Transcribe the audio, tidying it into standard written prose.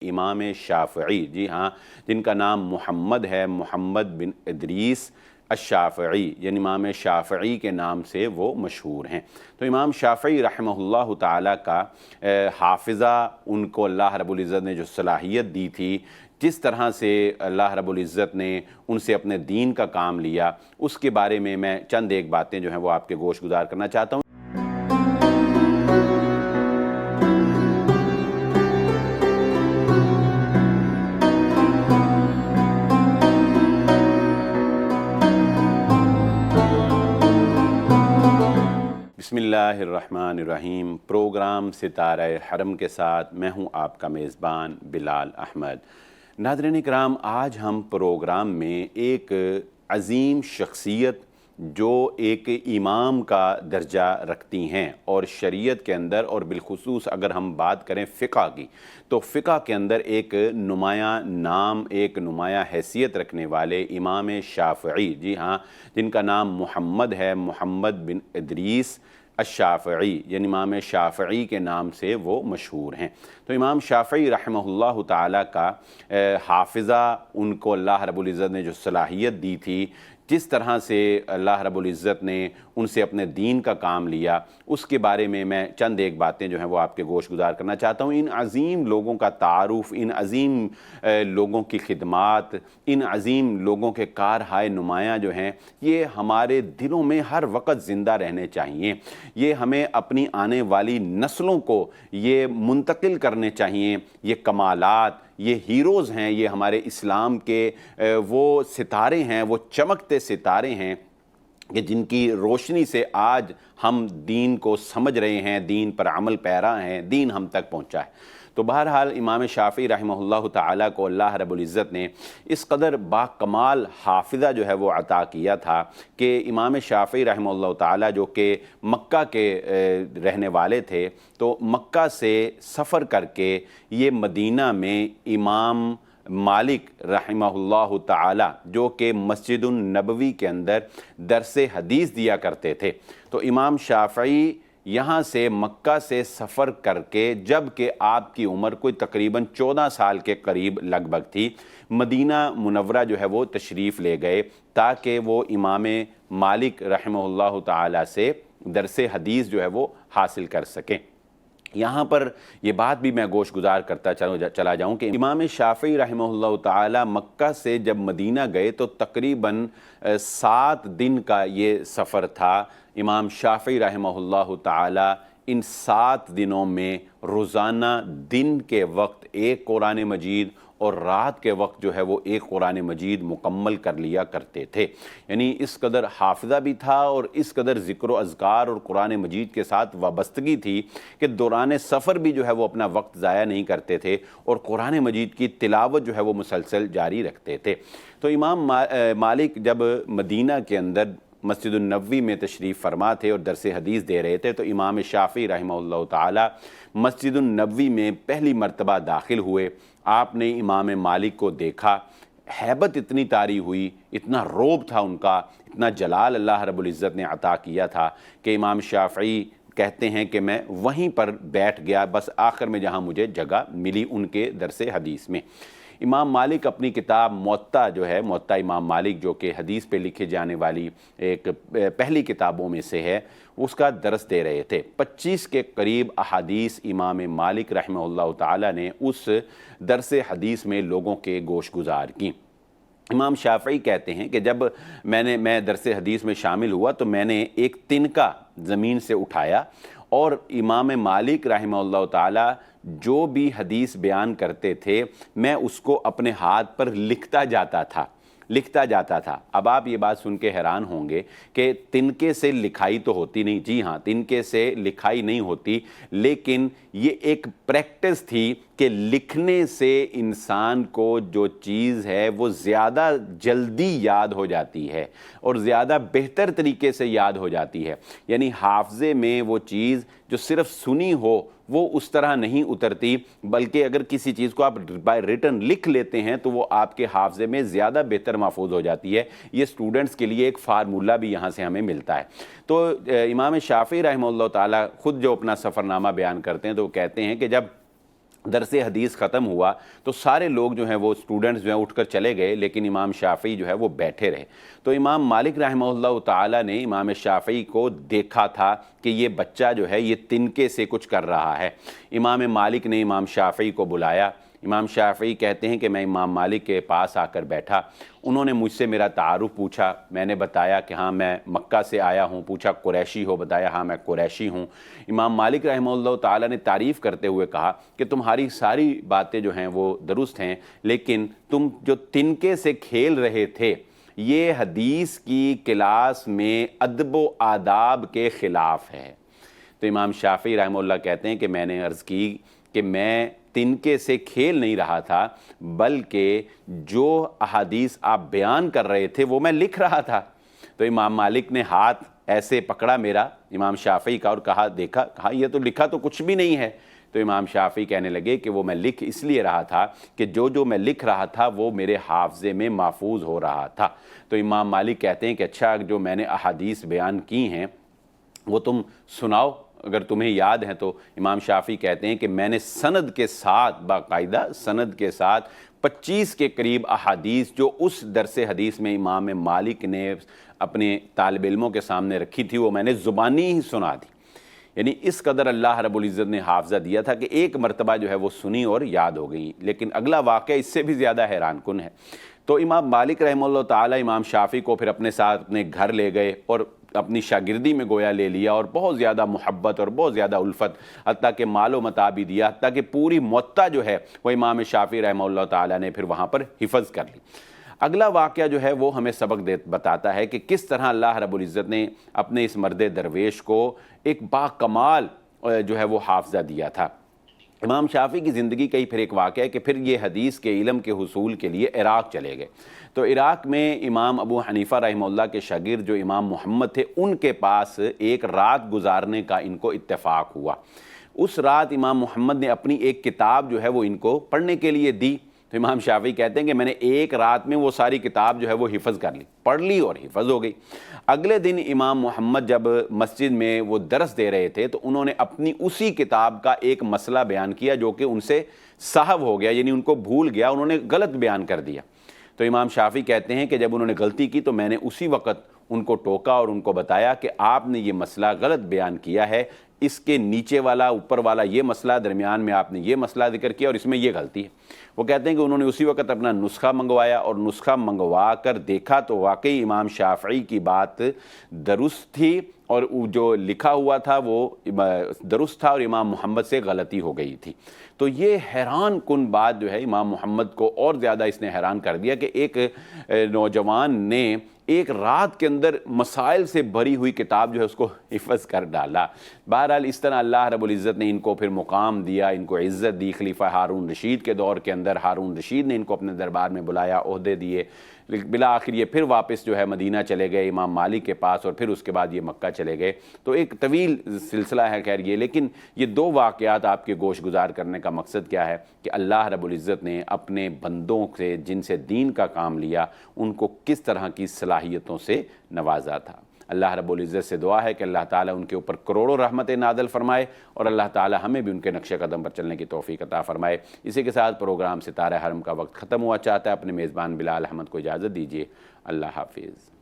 امام شافعی، جی ہاں، جن کا نام محمد ہے، محمد بن ادریس الشافعی، یعنی امام شافعی کے نام سے وہ مشہور ہیں۔ تو امام شافعی رحمہ اللہ تعالیٰ کا حافظہ، ان کو اللہ رب العزت نے جو صلاحیت دی تھی، جس طرح سے اللہ رب العزت نے ان سے اپنے دین کا کام لیا، اس کے بارے میں چند ایک باتیں جو ہیں وہ آپ کے گوش گزار کرنا چاہتا ہوں۔ بسم اللہ الرحمن الرحیم۔ پروگرام ستارہ حرم کے ساتھ میں ہوں آپ کا میزبان بلال احمد۔ ناظرین کرام، آج ہم پروگرام میں ایک عظیم شخصیت جو ایک امام کا درجہ رکھتی ہیں، اور شریعت کے اندر، اور بالخصوص اگر ہم بات کریں فقہ کی، تو فقہ کے اندر ایک نمایاں نام، ایک نمایاں حیثیت رکھنے والے امام شافعی، جی ہاں، جن کا نام محمد ہے، محمد بن ادریس الشافعی، یعنی امام شافعی کے نام سے وہ مشہور ہیں۔ تو امام شافعی رحمہ اللہ تعالیٰ کا حافظہ، ان کو اللہ رب العزت نے جو صلاحیت دی تھی، جس طرح سے اللہ رب العزت نے ان سے اپنے دین کا کام لیا، اس کے بارے میں چند ایک باتیں جو ہیں وہ آپ کے گوش گزار کرنا چاہتا ہوں۔ ان عظیم لوگوں کا تعارف، ان عظیم لوگوں کی خدمات، ان عظیم لوگوں کے کارہائے نمایاں جو ہیں، یہ ہمارے دلوں میں ہر وقت زندہ رہنے چاہیے۔ یہ ہمیں اپنی آنے والی نسلوں کو یہ منتقل کرنے چاہیے۔ یہ کمالات، یہ ہیروز ہیں، یہ ہمارے اسلام کے وہ ستارے ہیں، وہ چمکتے ستارے ہیں کہ جن کی روشنی سے آج ہم دین کو سمجھ رہے ہیں، دین پر عمل پیرا ہیں، دین ہم تک پہنچا ہے۔ تو بہرحال امام شافعی رحمہ اللہ تعالیٰ کو اللہ رب العزت نے اس قدر باکمال حافظہ جو ہے وہ عطا کیا تھا کہ امام شافعی رحمہ اللہ تعالیٰ، جو کہ مکہ کے رہنے والے تھے، تو مکہ سے سفر کر کے یہ مدینہ میں امام مالک رحمہ اللہ تعالیٰ، جو کہ مسجد النبوی کے اندر درس حدیث دیا کرتے تھے، تو امام شافعی یہاں سے مکہ سے سفر کر کے، جب کہ آپ کی عمر کوئی تقریباً 14 سال کے قریب لگ بھگ تھی، مدینہ منورہ جو ہے وہ تشریف لے گئے تاکہ وہ امام مالک رحمہ اللہ تعالیٰ سے درس حدیث جو ہے وہ حاصل کر سکیں۔ یہاں پر یہ بات بھی میں گوش گزار کرتا چلا جاؤں کہ امام شافعی رحمہ اللہ تعالیٰ مکہ سے جب مدینہ گئے تو تقریباً 7 دن کا یہ سفر تھا۔ امام شافعی رحمہ اللہ تعالیٰ ان 7 دنوں میں روزانہ دن کے وقت ایک قرآن مجید اور رات کے وقت جو ہے وہ ایک قرآن مجید مکمل کر لیا کرتے تھے۔ یعنی اس قدر حافظہ بھی تھا اور اس قدر ذکر و اذکار اور قرآن مجید کے ساتھ وابستگی تھی کہ دوران سفر بھی جو ہے وہ اپنا وقت ضائع نہیں کرتے تھے اور قرآن مجید کی تلاوت جو ہے وہ مسلسل جاری رکھتے تھے۔ تو امام مالک جب مدینہ کے اندر مسجد النبوی میں تشریف فرما تھے اور درس حدیث دے رہے تھے، تو امام شافعی رحمہ اللہ تعالیٰ مسجد النبوی میں پہلی مرتبہ داخل ہوئے۔ آپ نے امام مالک کو دیکھا، ہیبت اتنی طاری ہوئی، اتنا رعب تھا ان کا، اتنا جلال اللہ رب العزت نے عطا کیا تھا کہ امام شافعی کہتے ہیں کہ میں وہیں پر بیٹھ گیا، بس آخر میں جہاں مجھے جگہ ملی ان کے درس حدیث میں۔ امام مالک اپنی کتاب موطا جو ہے، موطا امام مالک، جو کہ حدیث پہ لکھے جانے والی ایک پہلی کتابوں میں سے ہے، اس کا درس دے رہے تھے۔ 25 کے قریب احادیث امام مالک رحمہ اللہ تعالیٰ نے اس درس حدیث میں لوگوں کے گوش گزار کی۔ امام شافعی کہتے ہیں کہ جب میں درس حدیث میں شامل ہوا تو میں نے ایک تنکا زمین سے اٹھایا اور امام مالک رحمہ اللہ تعالیٰ جو بھی حدیث بیان کرتے تھے میں اس کو اپنے ہاتھ پر لکھتا جاتا تھا۔ اب آپ یہ بات سن کے حیران ہوں گے کہ تنکے سے لکھائی تو ہوتی نہیں۔ جی ہاں، تنکے سے لکھائی نہیں ہوتی، لیکن یہ ایک پریکٹس تھی کہ لکھنے سے انسان کو جو چیز ہے وہ زیادہ جلدی یاد ہو جاتی ہے اور زیادہ بہتر طریقے سے یاد ہو جاتی ہے۔ یعنی حافظے میں وہ چیز جو صرف سنی ہو وہ اس طرح نہیں اترتی، بلکہ اگر کسی چیز کو آپ بائی ریٹن لکھ لیتے ہیں تو وہ آپ کے حافظے میں زیادہ بہتر محفوظ ہو جاتی ہے۔ یہ اسٹوڈنٹس کے لیے ایک فارمولہ بھی یہاں سے ہمیں ملتا ہے۔ تو امام شافعی رحمہ اللہ تعالیٰ خود جو اپنا سفر نامہ بیان کرتے ہیں تو وہ کہتے ہیں کہ جب درس حدیث ختم ہوا تو سارے لوگ جو ہیں وہ اسٹوڈنٹس جو ہیں اٹھ کر چلے گئے، لیکن امام شافعی جو ہے وہ بیٹھے رہے۔ تو امام مالک رحمہ اللہ تعالی نے امام شافعی کو دیکھا تھا کہ یہ بچہ جو ہے یہ تنکے سے کچھ کر رہا ہے۔ امام مالک نے امام شافعی کو بلایا۔ امام شافعی کہتے ہیں کہ میں امام مالک کے پاس آ کر بیٹھا، انہوں نے مجھ سے میرا تعارف پوچھا، میں نے بتایا کہ ہاں میں مکہ سے آیا ہوں، پوچھا قریشی ہو، بتایا ہاں میں قریشی ہوں۔ امام مالک رحمہ اللہ تعالیٰ نے تعریف کرتے ہوئے کہا کہ تمہاری ساری باتیں جو ہیں وہ درست ہیں، لیکن تم جو تنکے سے کھیل رہے تھے یہ حدیث کی کلاس میں ادب و آداب کے خلاف ہے۔ تو امام شافعی رحمہ اللہ کہتے ہیں کہ میں نے عرض کی کہ میں تنکے سے کھیل نہیں رہا تھا، بلکہ جو احادیث آپ بیان کر رہے تھے وہ میں لکھ رہا تھا۔ تو امام مالک نے ہاتھ ایسے پکڑا میرا امام شافعی کا اور کہا، دیکھا، کہا یہ تو لکھا تو کچھ بھی نہیں ہے۔ تو امام شافعی کہنے لگے کہ وہ میں لکھ اس لیے رہا تھا کہ جو میں لکھ رہا تھا وہ میرے حافظے میں محفوظ ہو رہا تھا۔ تو امام مالک کہتے ہیں کہ اچھا جو میں نے احادیث بیان کی ہیں وہ تم سناؤ اگر تمہیں یاد ہیں۔ تو امام شافعی کہتے ہیں کہ میں نے سند کے ساتھ، باقاعدہ سند کے ساتھ 25 کے قریب احادیث جو اس درس حدیث میں امام مالک نے اپنے طالب علموں کے سامنے رکھی تھی وہ میں نے زبانی ہی سنا دی۔ یعنی اس قدر اللہ رب العزت نے حافظہ دیا تھا کہ ایک مرتبہ جو ہے وہ سنی اور یاد ہو گئی۔ لیکن اگلا واقعہ اس سے بھی زیادہ حیران کن ہے۔ تو امام مالک رحمہ اللہ تعالی امام شافعی کو پھر اپنے ساتھ اپنے گھر لے گئے اور اپنی شاگردی میں گویا لے لیا، اور بہت زیادہ محبت اور بہت زیادہ الفت، حتیٰ کہ مال و متاع بھی دیا، حتیٰ کہ پوری موطا جو ہے وہ امام شافعی رحمہ اللہ تعالی نے پھر وہاں پر حفظ کر لی۔ اگلا واقعہ جو ہے وہ ہمیں سبق بتاتا ہے کہ کس طرح اللہ رب العزت نے اپنے اس مرد درویش کو ایک باکمال جو ہے وہ حافظہ دیا تھا۔ امام شافعی کی زندگی کا ہی پھر ایک واقعہ ہے کہ پھر یہ حدیث کے علم کے حصول کے لیے عراق چلے گئے۔ تو عراق میں امام ابو حنیفہ رحمہ اللہ کے شاگرد جو امام محمد تھے ان کے پاس ایک رات گزارنے کا ان کو اتفاق ہوا۔ اس رات امام محمد نے اپنی ایک کتاب جو ہے وہ ان کو پڑھنے کے لیے دی۔ تو امام شافعی کہتے ہیں کہ میں نے ایک رات میں وہ ساری کتاب جو ہے وہ حفظ کر لی، پڑھ لی اور حفظ ہو گئی۔ اگلے دن امام محمد جب مسجد میں وہ درس دے رہے تھے تو انہوں نے اپنی اسی کتاب کا ایک مسئلہ بیان کیا جو کہ ان سے سہو ہو گیا، یعنی ان کو بھول گیا، انہوں نے غلط بیان کر دیا۔ تو امام شافعی کہتے ہیں کہ جب انہوں نے غلطی کی تو میں نے اسی وقت ان کو ٹوکا اور ان کو بتایا کہ آپ نے یہ مسئلہ غلط بیان کیا ہے، اس کے نیچے والا اوپر والا یہ مسئلہ، درمیان میں آپ نے یہ مسئلہ ذکر کیا اور اس میں یہ غلطی ہے۔ وہ کہتے ہیں کہ انہوں نے اسی وقت اپنا نسخہ منگوایا اور نسخہ منگوا کر دیکھا تو واقعی امام شافعی کی بات درست تھی اور جو لکھا ہوا تھا وہ درست تھا اور امام محمد سے غلطی ہو گئی تھی۔ تو یہ حیران کن بات جو ہے امام محمد کو اور زیادہ اس نے حیران کر دیا کہ ایک نوجوان نے ایک رات کے اندر مسائل سے بھری ہوئی کتاب جو ہے اس کو حفظ کر ڈالا۔ بہرحال اس طرح اللہ رب العزت نے ان کو پھر مقام دیا، ان کو عزت دی۔ خلیفہ ہارون رشید کے دور کے اندر ہارون رشید نے ان کو اپنے دربار میں بلایا، عہدے دیے۔ بالآخر یہ پھر واپس جو ہے مدینہ چلے گئے امام مالک کے پاس، اور پھر اس کے بعد یہ مکہ چلے گئے۔ تو ایک طویل سلسلہ ہے خیر یہ، لیکن یہ دو واقعات آپ کے گوش گزار کرنے کا مقصد کیا ہے کہ اللہ رب العزت نے اپنے بندوں سے جن سے دین کا کام لیا ان کو کس طرح کی صلاحیتوں سے نوازا تھا۔ اللہ رب العزت سے دعا ہے کہ اللہ تعالیٰ ان کے اوپر کروڑوں رحمت نازل فرمائے اور اللہ تعالیٰ ہمیں بھی ان کے نقش قدم پر چلنے کی توفیق عطا فرمائے۔ اسی کے ساتھ پروگرام ستارہ حرم کا وقت ختم ہوا چاہتا ہے۔ اپنے میزبان بلال احمد کو اجازت دیجیے۔ اللہ حافظ۔